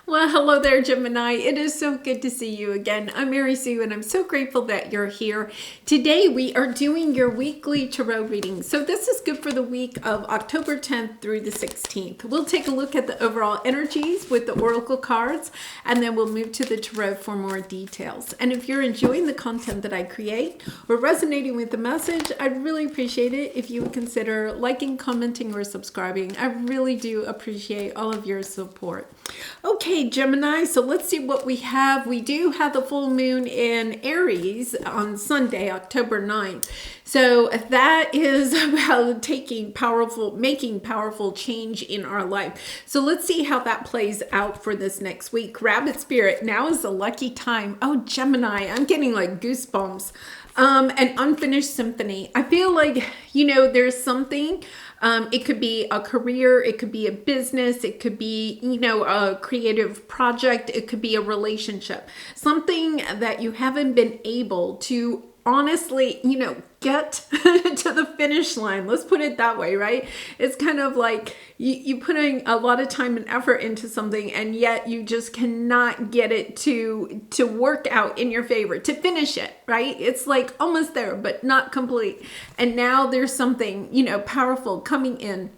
Well, hello there, Gemini. It is so good to see you again. I'm Mary Sue, and I'm so grateful that you're here. Today, we are doing your weekly tarot reading. So this is good for the week of October 10th through the 16th. We'll take a look at the overall energies with the oracle cards, and then we'll move to the tarot for more details. And if you're enjoying the content that I create or resonating with the message, I'd really appreciate it if you would consider liking, commenting, or subscribing. I really do appreciate all of your support. Okay, Gemini, so let's see what we have. We do have the full moon in Aries on Sunday, October 9th. So that is about making powerful change in our life. So let's see how that plays out for this next week. Rabbit Spirit, now is the lucky time. Oh, Gemini, I'm getting like goosebumps. An unfinished symphony. I feel like, there's something. It could be a career, it could be a business, it could be, a creative project, it could be a relationship. Something that you haven't been able to honestly, get to the finish line. Let's put it that way, right? It's kind of like you putting a lot of time and effort into something, and yet you just cannot get it to work out in your favor, to finish it, right? It's like almost there, but not complete. And now there's something, powerful coming in,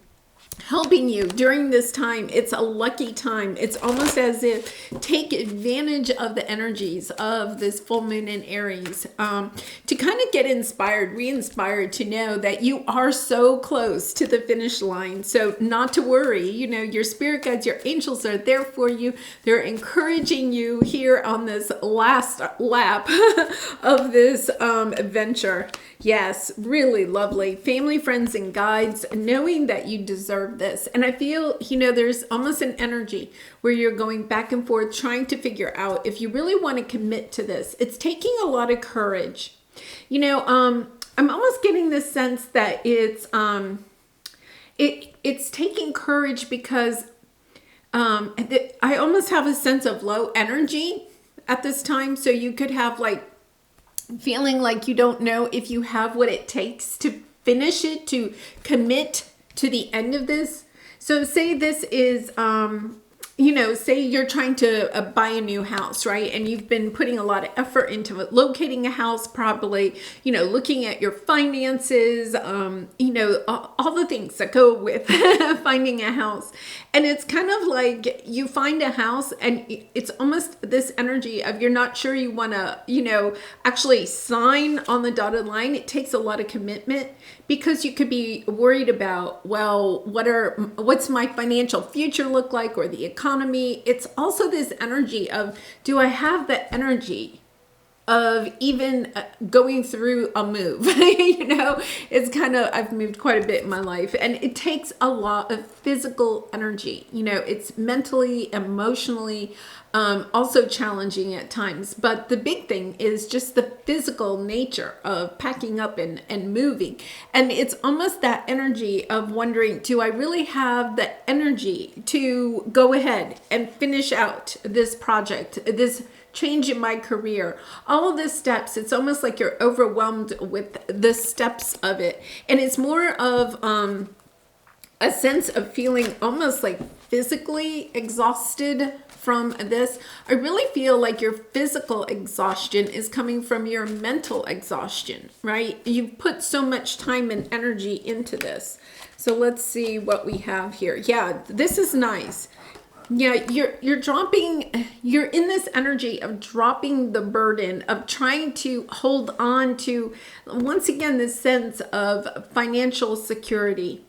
helping you during this time. It's a lucky time. It's almost as if take advantage of the energies of this full moon in Aries to kind of get inspired, re-inspired to know that you are so close to the finish line. So not to worry, your spirit guides, your angels are there for you. They're encouraging you here on this last lap of this adventure. Yes, really lovely. Family, friends, and guides, knowing that you deserve this. And I feel, there's almost an energy where you're going back and forth trying to figure out if you really want to commit to this. It's taking a lot of courage. I'm almost getting this sense that it's taking courage because I almost have a sense of low energy at this time. So you could have feeling like you don't know if you have what it takes to finish it, to commit to the end of this. So say this is, say you're trying to buy a new house, right? And you've been putting a lot of effort into it, locating a house, probably, looking at your finances, all the things that go with finding a house. And it's kind of like you find a house and it's almost this energy of you're not sure you want to, actually sign on the dotted line. It takes a lot of commitment because you could be worried about, well, what's my financial future look like, or the economy. It's also this energy of, do I have the energy of even going through a move? It's kind of, I've moved quite a bit in my life, and it takes a lot of physical energy. It's mentally, emotionally, also challenging at times. But the big thing is just the physical nature of packing up and moving. And it's almost that energy of wondering, do I really have the energy to go ahead and finish out this project, this change in my career, all of the steps? It's almost like you're overwhelmed with the steps of it. And it's more of a sense of feeling almost like physically exhausted from this. I really feel like your physical exhaustion is coming from your mental exhaustion, right? You've put so much time and energy into this. So let's see what we have here. Yeah, this is nice. Yeah, you're in this energy of dropping the burden, of trying to hold on to, once again, this sense of financial security.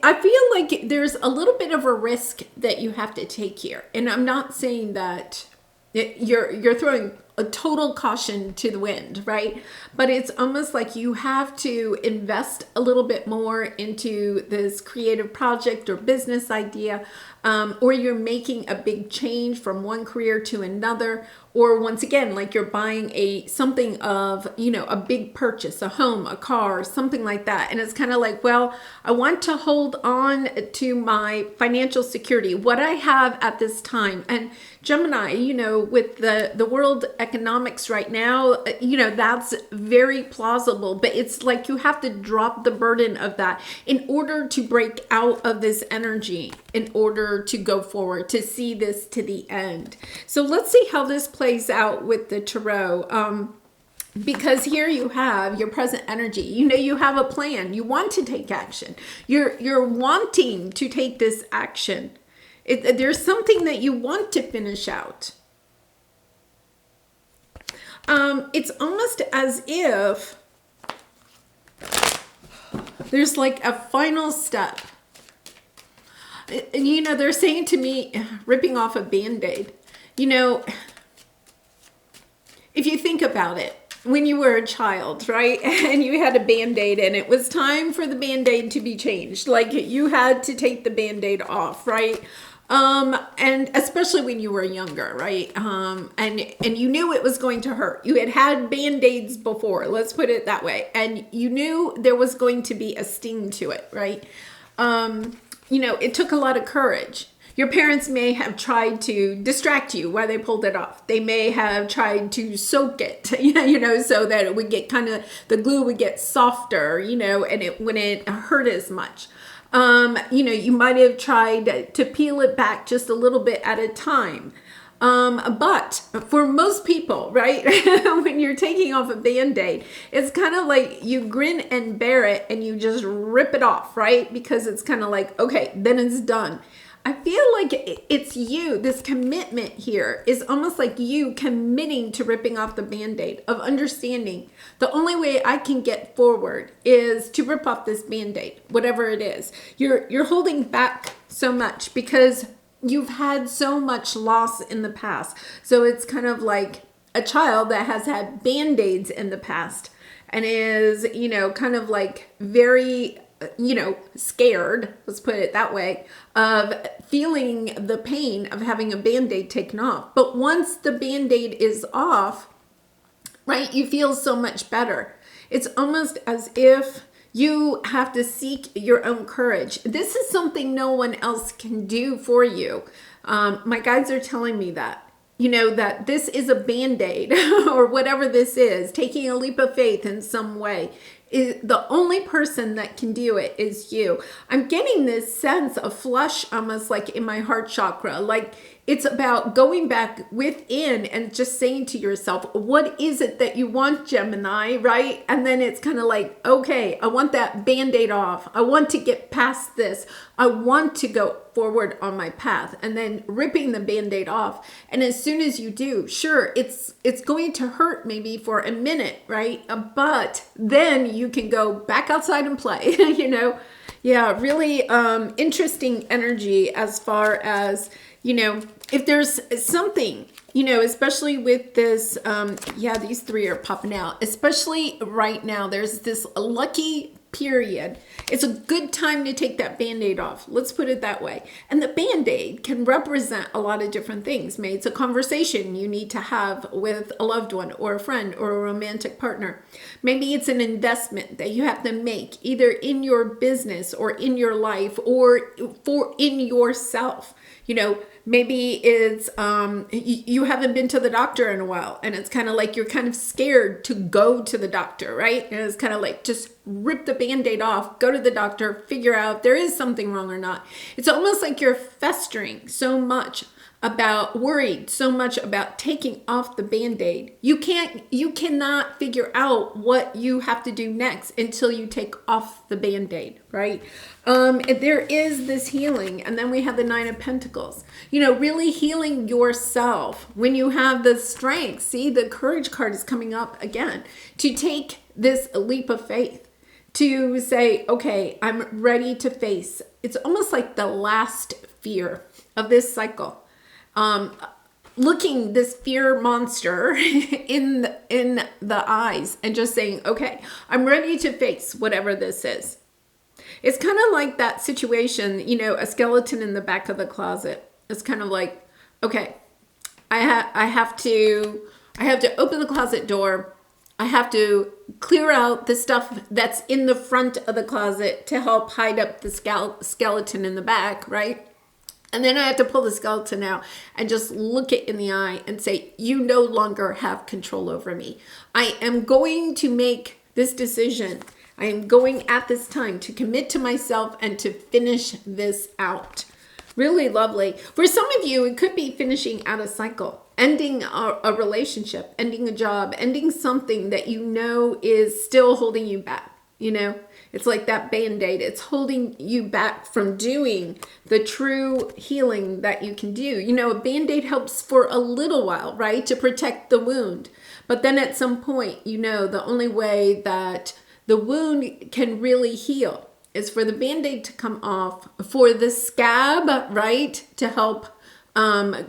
I feel like there's a little bit of a risk that you have to take here. And I'm not saying that you're throwing a total caution to the wind, right? But it's almost like you have to invest a little bit more into this creative project or business idea, or you're making a big change from one career to another, or once again, like you're buying something of, a big purchase, a home, a car, something like that. And it's kind of like, well, I want to hold on to my financial security, what I have at this time. And Gemini, with the world economics right now, you know, that's very plausible, but it's like you have to drop the burden of that in order to break out of this energy, in order to go forward, to see this to the end. So let's see how this plays out with the tarot. Because here you have your present energy. You know, you have a plan. You want to take action. You're wanting to take this action. There's something that you want to finish out. It's almost as if there's like a final step. And, you know, they're saying to me, ripping off a Band-Aid. You know, if you think about it, when you were a child, right? And you had a Band-Aid and it was time for the Band-Aid to be changed. Like you had to take the Band-Aid off, right? And especially when you were younger, right? And you knew it was going to hurt. You had Band-Aids before, let's put it that way. And you knew there was going to be a sting to it, right? You know, it took a lot of courage. Your parents may have tried to distract you while they pulled it off. They may have tried to soak it, you know, so that it would get kind of, the glue would get softer, you know, and it wouldn't hurt as much. You know, you might have tried to peel it back just a little bit at a time. But for most people, right, when you're taking off a Band-Aid, it's kind of like you grin and bear it and you just rip it off, right? Because it's kind of like, okay, then it's done. I feel like it's you, this commitment here is almost like you committing to ripping off the Band-Aid, of understanding the only way I can get forward is to rip off this Band-Aid, whatever it is. You're holding back so much because you've had so much loss in the past. So it's kind of like a child that has had Band-Aids in the past and is, you know, kind of like very, you know, scared, let's put it that way, of feeling the pain of having a Band-Aid taken off. But once the Band-Aid is off, right, you feel so much better. It's almost as if you have to seek your own courage. This is something no one else can do for you. My guides are telling me that, you know, that this is a Band-Aid or whatever this is, taking a leap of faith in some way. The only person that can do it is you. I'm getting this sense of flush almost like in my heart chakra. Like it's about going back within and just saying to yourself, what is it that you want, Gemini, right? And then it's kind of like, okay, I want that Band-Aid off. I want to get past this. I want to go forward on my path, and then ripping the Band-Aid off. And as soon as you do, sure, it's going to hurt maybe for a minute, right? But then you can go back outside and play, you know? Yeah, really interesting energy as far as, you know, if there's something, you know, especially with this, yeah, these three are popping out, especially right now, there's this lucky period. It's a good time to take that Band-Aid off. Let's put it that way. And the Band-Aid can represent a lot of different things. Maybe it's a conversation you need to have with a loved one or a friend or a romantic partner. Maybe it's an investment that you have to make either in your business or in your life or in yourself. You know, maybe it's you haven't been to the doctor in a while and it's kind of like you're kind of scared to go to the doctor, right? And it's kind of like just rip the Band-Aid off, go to the doctor, figure out if there is something wrong or not. It's almost like you're festering so much worried so much about taking off the Band-Aid. You cannot figure out what you have to do next until you take off the Band-Aid, right? There is this healing, and then we have the Nine of Pentacles. You know, really healing yourself when you have the strength. See, the Courage card is coming up again, to take this leap of faith, to say, okay, I'm ready to face. It's almost like the last fear of this cycle. Looking this fear monster in the eyes and just saying, okay, I'm ready to face whatever this is. It's kind of like that situation, you know, a skeleton in the back of the closet. It's kind of like, okay, I have to open the closet door. I have to clear out the stuff that's in the front of the closet to help hide up the skeleton in the back, right? And then I have to pull the skeleton out and just look it in the eye and say, you no longer have control over me. I am going to make this decision. I am going at this time to commit to myself and to finish this out. Really lovely. For some of you, it could be finishing out a cycle, ending a relationship, ending a job, ending something that you know is still holding you back. You know, it's like that Band-Aid. It's holding you back from doing the true healing that you can do. You know, a Band-Aid helps for a little while, right? To protect the wound. But then at some point, you know, the only way that the wound can really heal is for the Band-Aid to come off, for the scab, right? To help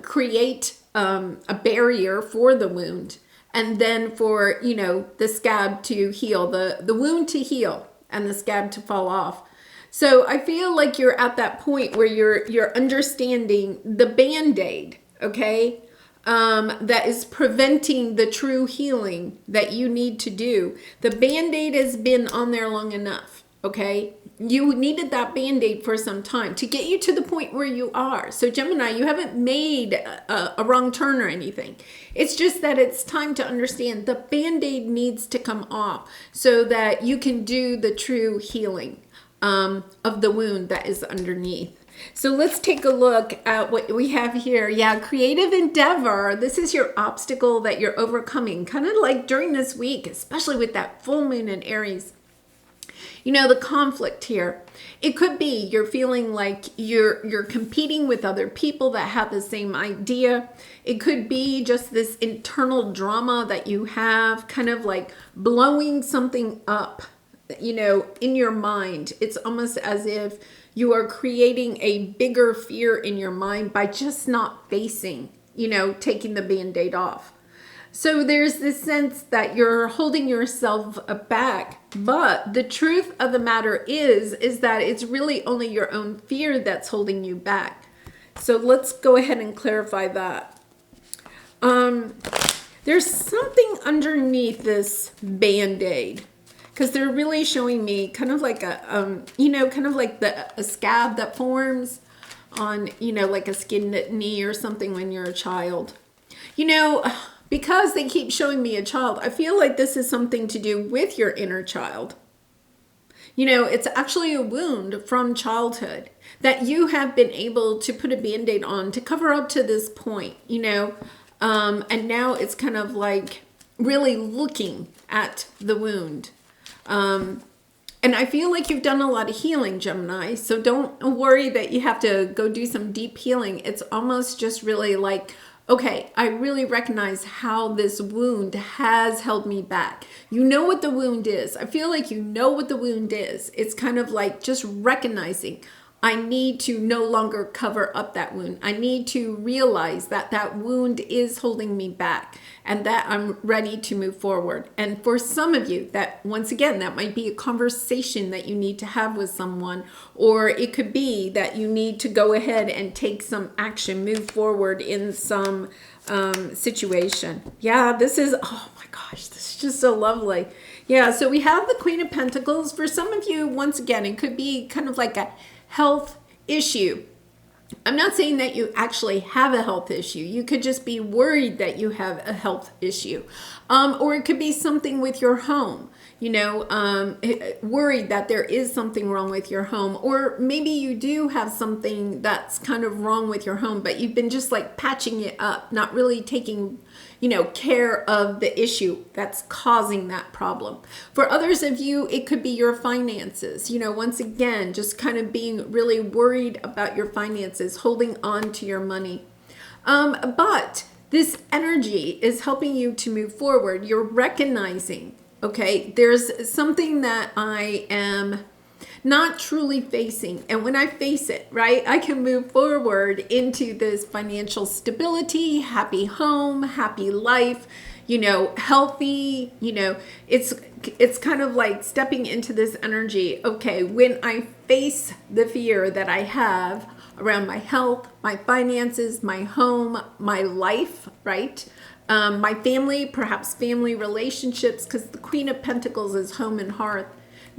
create a barrier for the wound. And then for, you know, the scab to heal, the wound to heal and the scab to fall off. So I feel like you're at that point where you're understanding the Band-Aid, okay? That is preventing the true healing that you need to do. The Band-Aid has been on there long enough, okay? You needed that Band-Aid for some time to get you to the point where you are. So Gemini, you haven't made a wrong turn or anything. It's just that it's time to understand the Band-Aid needs to come off so that you can do the true healing of the wound that is underneath. So let's take a look at what we have here. Yeah, creative endeavor. This is your obstacle that you're overcoming, kind of like during this week, especially with that full moon in Aries. You know, the conflict here, it could be you're feeling like you're competing with other people that have the same idea. It could be just this internal drama that you have, kind of like blowing something up, you know, in your mind. It's almost as if you are creating a bigger fear in your mind by just not facing, you know, taking the Band-Aid off. So there's this sense that you're holding yourself back, but the truth of the matter is that it's really only your own fear that's holding you back. So let's go ahead and clarify that. There's something underneath this Band-Aid, because they're really showing me kind of like a, you know, kind of like a scab that forms on, you know, like a skinned knee or something when you're a child. You know, because they keep showing me a child, I feel like this is something to do with your inner child. You know, it's actually a wound from childhood that you have been able to put a Band-Aid on to cover up to this point, you know, and now it's kind of like really looking at the wound. And I feel like you've done a lot of healing, Gemini, so don't worry that you have to go do some deep healing. It's almost just really like, okay, I really recognize how this wound has held me back. You know what the wound is. I feel like you know what the wound is. It's kind of like just recognizing I need to no longer cover up that wound. I need to realize that that wound is holding me back and that I'm ready to move forward. And for some of you, that once again, that might be a conversation that you need to have with someone, or it could be that you need to go ahead and take some action, move forward in some situation. Yeah, this is, oh my gosh, this is just so lovely. Yeah, so we have the Queen of Pentacles. For some of you, once again, it could be kind of like a health issue. I'm not saying that you actually have a health issue. You could just be worried that you have a health issue. Or it could be something with your home, you know, worried that there is something wrong with your home. Or maybe you do have something that's kind of wrong with your home, but you've been just like patching it up, not really taking, you know, care of the issue that's causing that problem. For others of you, it could be your finances. You know, once again, just kind of being really worried about your finances, holding on to your money. But this energy is helping you to move forward. You're recognizing, okay, there's something that I am not truly facing. And when I face it, right, I can move forward into this financial stability, happy home, happy life, you know, healthy, you know, it's kind of like stepping into this energy. Okay, when I face the fear that I have around my health, my finances, my home, my life, right? My family, perhaps family relationships, because the Queen of Pentacles is home and hearth.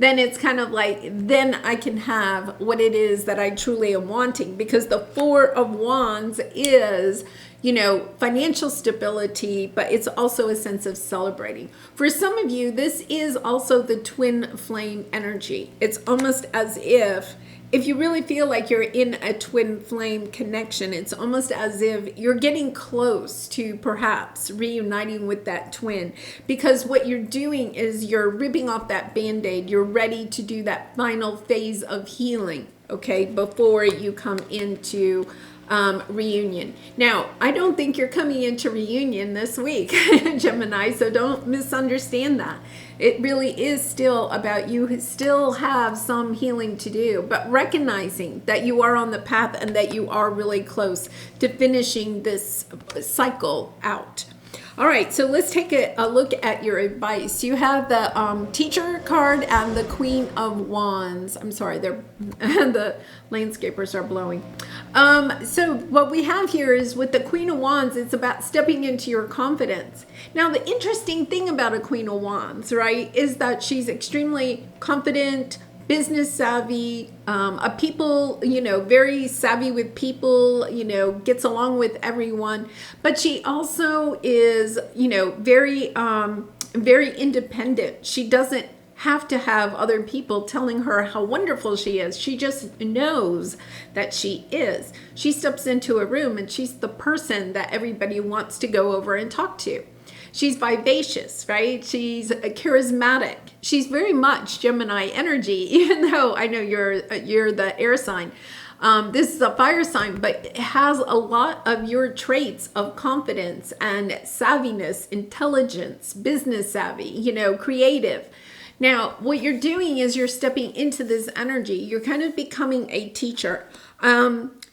then it's kind of like, then I can have what it is that I truly am wanting. Because the Four of Wands is, you know, financial stability, but it's also a sense of celebrating. For some of you, this is also the twin flame energy. It's almost as if you really feel like you're in a twin flame connection, it's almost as if you're getting close to perhaps reuniting with that twin, because what you're doing is you're ripping off that band-aid. You're ready to do that final phase of healing, okay, before you come into reunion. Now, I don't think you're coming into reunion this week, Gemini, so don't misunderstand that. It really is still about you still have some healing to do, but recognizing that you are on the path and that you are really close to finishing this cycle out. All right, so let's take a look at your advice. You have the teacher card and the Queen of Wands. I'm sorry, they're the landscapers are blowing. So what we have here is with the Queen of Wands, it's about stepping into your confidence. Now, the interesting thing about a Queen of Wands, right, is that she's extremely confident, business savvy, a people, you know, very savvy with people, you know, gets along with everyone, but she also is, you know, very, very independent. She doesn't have to have other people telling her how wonderful she is. She just knows that she is. She steps into a room and she's the person that everybody wants to go over and talk to. She's vivacious, right? She's charismatic. She's very much Gemini energy, even though I know you're the air sign. This is a fire sign, but it has a lot of your traits of confidence and savviness, intelligence, business savvy, you know, creative. Now, what you're doing is you're stepping into this energy. You're kind of becoming a teacher.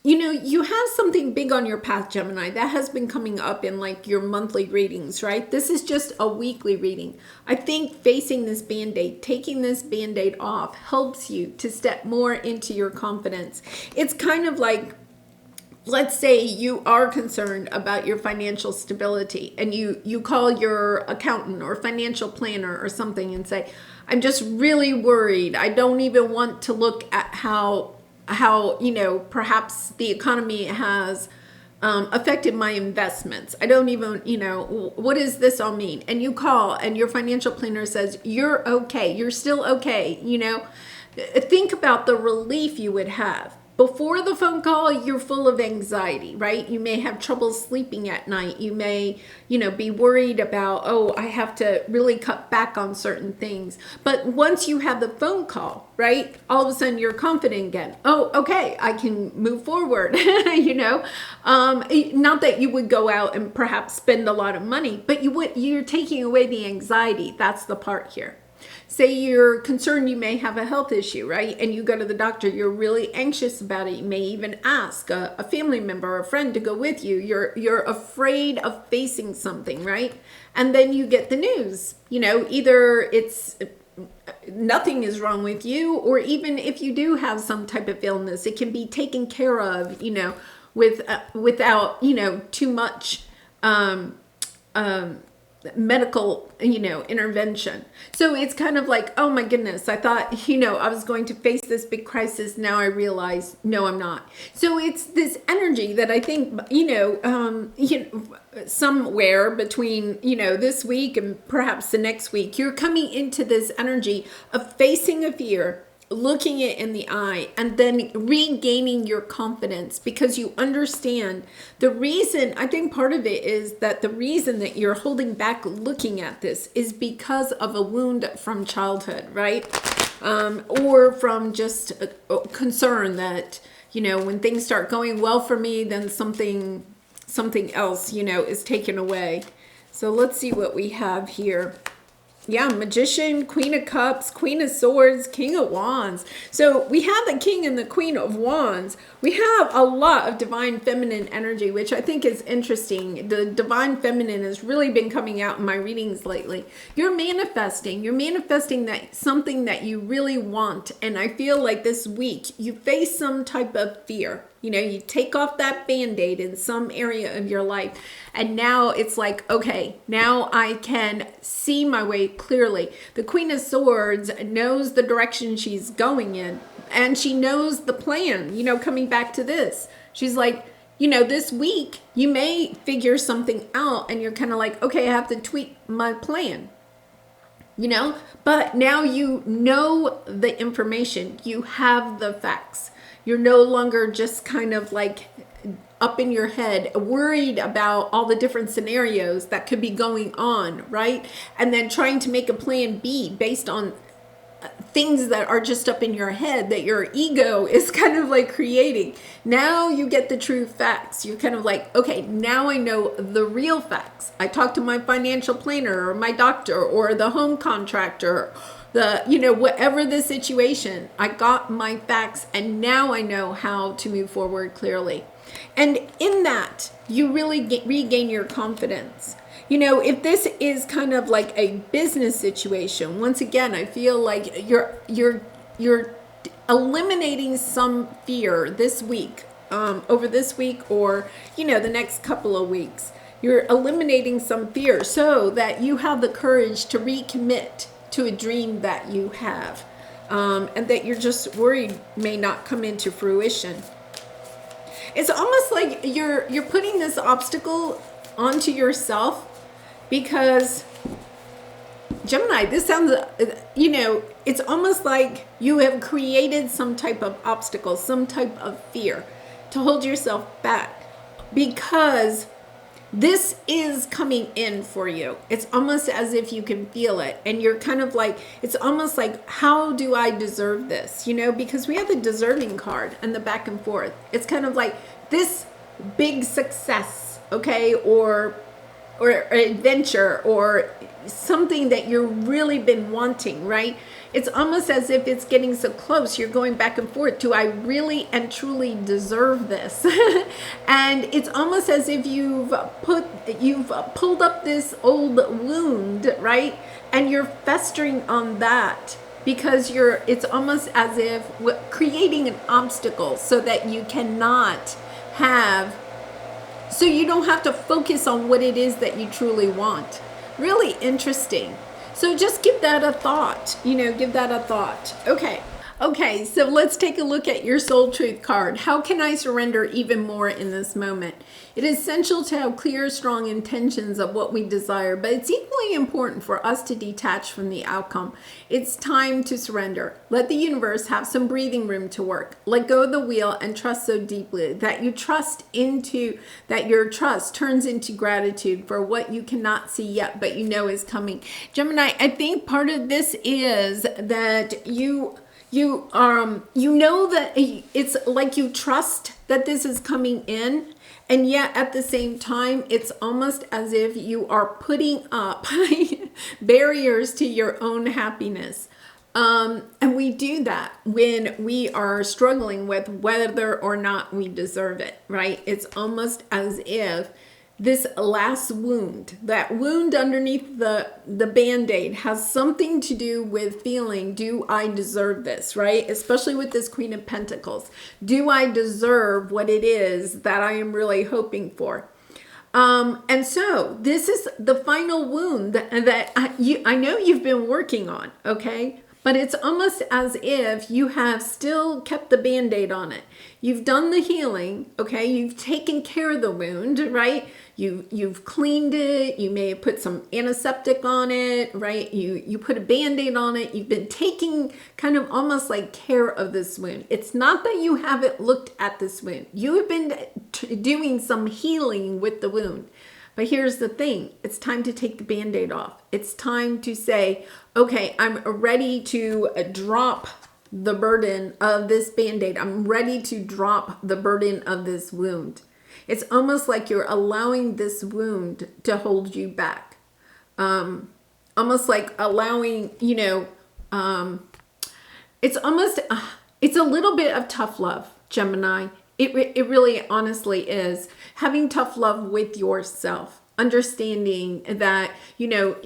You know, you have something big on your path, Gemini, that has been coming up in like your monthly readings, right? This is just a weekly reading. I think facing this band-aid, taking this band-aid off helps you to step more into your confidence. It's kind of like, let's say you are concerned about your financial stability and you call your accountant or financial planner or something and say, I'm just really worried. I don't even want to look at how you know, perhaps the economy has affected my investments. I don't even, you know, what does this all mean? And you call and your financial planner says, you're okay. You're still okay. You know, think about the relief you would have. Before the phone call, you're full of anxiety, right? You may have trouble sleeping at night. You may, you know, be worried about, oh, I have to really cut back on certain things. But once you have the phone call, right, all of a sudden you're confident again. Oh, okay, I can move forward, you know? Not that you would go out and perhaps spend a lot of money, but you're taking away the anxiety. That's the part here. Say you're concerned you may have a health issue, right? And you go to the doctor, you're really anxious about it. You may even ask a family member or a friend to go with you. You're afraid of facing something, right? And then you get the news, you know, either it's nothing is wrong with you, or even if you do have some type of illness, it can be taken care of, you know, without, you know, too much, medical, you know, intervention. So it's kind of like, oh my goodness, I thought, you know, I was going to face this big crisis. Now I realize, no, I'm not. So it's this energy that I think, you know, somewhere between, you know, this week and perhaps the next week, you're coming into this energy of facing a fear, looking it in the eye, and then regaining your confidence, because you understand the reason. I think part of it is that the reason that you're holding back looking at this is because of a wound from childhood, right? Or from just a concern that, you know, when things start going well for me, then something else, you know, is taken away. So let's see what we have here. Yeah, Magician, Queen of Cups, Queen of Swords, King of Wands. So we have the King and the Queen of Wands. We have a lot of divine feminine energy, which I think is interesting. The divine feminine has really been coming out in my readings lately. You're manifesting that something that you really want. And I feel like this week you face some type of fear. You know, you take off that Band-Aid in some area of your life. And now it's like, okay, now I can see my way clearly. The Queen of Swords knows the direction she's going in. And she knows the plan, you know, coming back to this. She's like, you know, this week you may figure something out and you're kind of like, okay, I have to tweak my plan. You know, but now you know the information, you have the facts. You're no longer just kind of like up in your head, worried about all the different scenarios that could be going on, right? And then trying to make a plan B based on things that are just up in your head that your ego is kind of like creating. Now you get the true facts. You're kind of like, okay, now I know the real facts. I talked to my financial planner or my doctor or the home contractor, you know, whatever the situation, I got my facts and now I know how to move forward clearly. And in that, you really regain your confidence. You know, if this is kind of like a business situation, once again, I feel like you're eliminating some fear this week, over this week, or, you know, the next couple of weeks. You're eliminating some fear so that you have the courage to recommit to a dream that you have, and that you're just worried may not come into fruition. It's almost like you're putting this obstacle onto yourself. Because, Gemini, this sounds, you know, it's almost like you have created some type of obstacle, some type of fear to hold yourself back. Because this is coming in for you. It's almost as if you can feel it. And you're kind of like, it's almost like, how do I deserve this? You know, because we have the deserving card and the back and forth. It's kind of like this big success, okay, or adventure or something that you've really been wanting, right? It's almost as if it's getting so close. You're going back and forth. Do I really and truly deserve this? And it's almost as if you've pulled up this old wound, right? And you're festering on that because it's almost as if creating an obstacle so that you cannot have. So you don't have to focus on what it is that you truly want. Really interesting. So just give that a thought, you know, give that a thought. Okay, so let's take a look at your soul truth card. How can I surrender even more in this moment? It is essential to have clear, strong intentions of what we desire, but it's equally important for us to detach from the outcome. It's time to surrender. Let the universe have some breathing room to work. Let go of the wheel and trust so deeply that your trust turns into gratitude for what you cannot see yet, but you know is coming. Gemini, I think part of this is that you know that it's like you trust that this is coming in, and yet at the same time it's almost as if you are putting up barriers to your own happiness, and we do that when we are struggling with whether or not we deserve it, right? It's almost as if this last wound, that wound underneath the Band-Aid, has something to do with feeling, do I deserve this, right? Especially with this Queen of Pentacles. Do I deserve what it is that I am really hoping for? And so this is the final wound that I know you've been working on, okay? But it's almost as if you have still kept the Band-Aid on it. You've done the healing, okay? You've taken care of the wound, right? You've cleaned it. You may have put some antiseptic on it, right? You put a Band-Aid on it. You've been taking kind of almost like care of this wound. It's not that you haven't looked at this wound. You have been doing some healing with the wound. But here's the thing. It's time to take the Band-Aid off. It's time to say, okay, I'm ready to drop the burden of this Band-Aid. I'm ready to drop the burden of this wound. It's almost like you're allowing this wound to hold you back. Almost like allowing, you know, it's almost, it's a little bit of tough love, Gemini. It really honestly is. Having tough love with yourself. Understanding that, you know,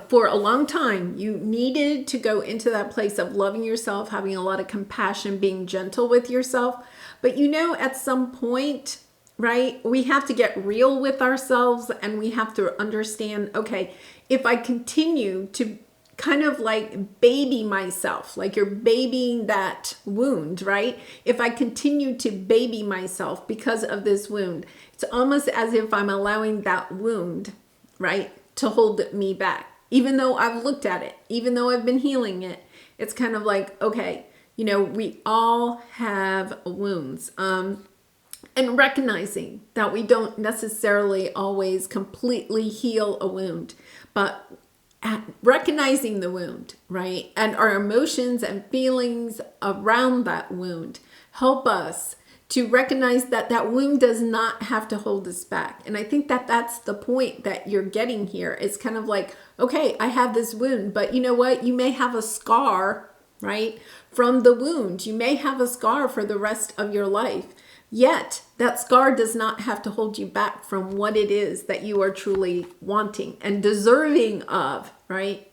for a long time, you needed to go into that place of loving yourself, having a lot of compassion, being gentle with yourself. But you know, at some point, right, we have to get real with ourselves, and we have to understand, okay, if I continue to kind of like baby myself, like you're babying that wound, right? If I continue to baby myself because of this wound, it's almost as if I'm allowing that wound, right, to hold me back. Even though I've looked at it, even though I've been healing it, it's kind of like, okay, you know, we all have wounds. And recognizing that we don't necessarily always completely heal a wound, but recognizing the wound, right? And our emotions and feelings around that wound help us to recognize that that wound does not have to hold us back. And I think that that's the point that you're getting here. It's kind of like, okay, I have this wound, but you know what? You may have a scar, right, from the wound. You may have a scar for the rest of your life. Yet, that scar does not have to hold you back from what it is that you are truly wanting and deserving of, right?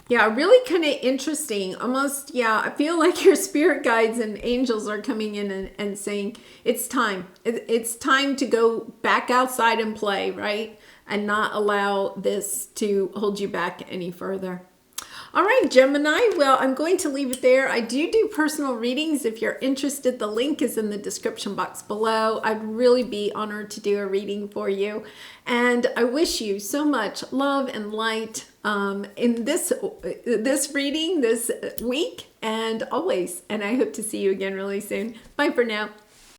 Yeah, really kind of interesting. Almost, yeah, I feel like your spirit guides and angels are coming in and saying, it's time. It's time to go back outside and play, right? And not allow this to hold you back any further. All right, Gemini, well, I'm going to leave it there. I do personal readings. If you're interested, the link is in the description box below. I'd really be honored to do a reading for you. And I wish you so much love and light in this reading this week and always. And I hope to see you again really soon. Bye for now.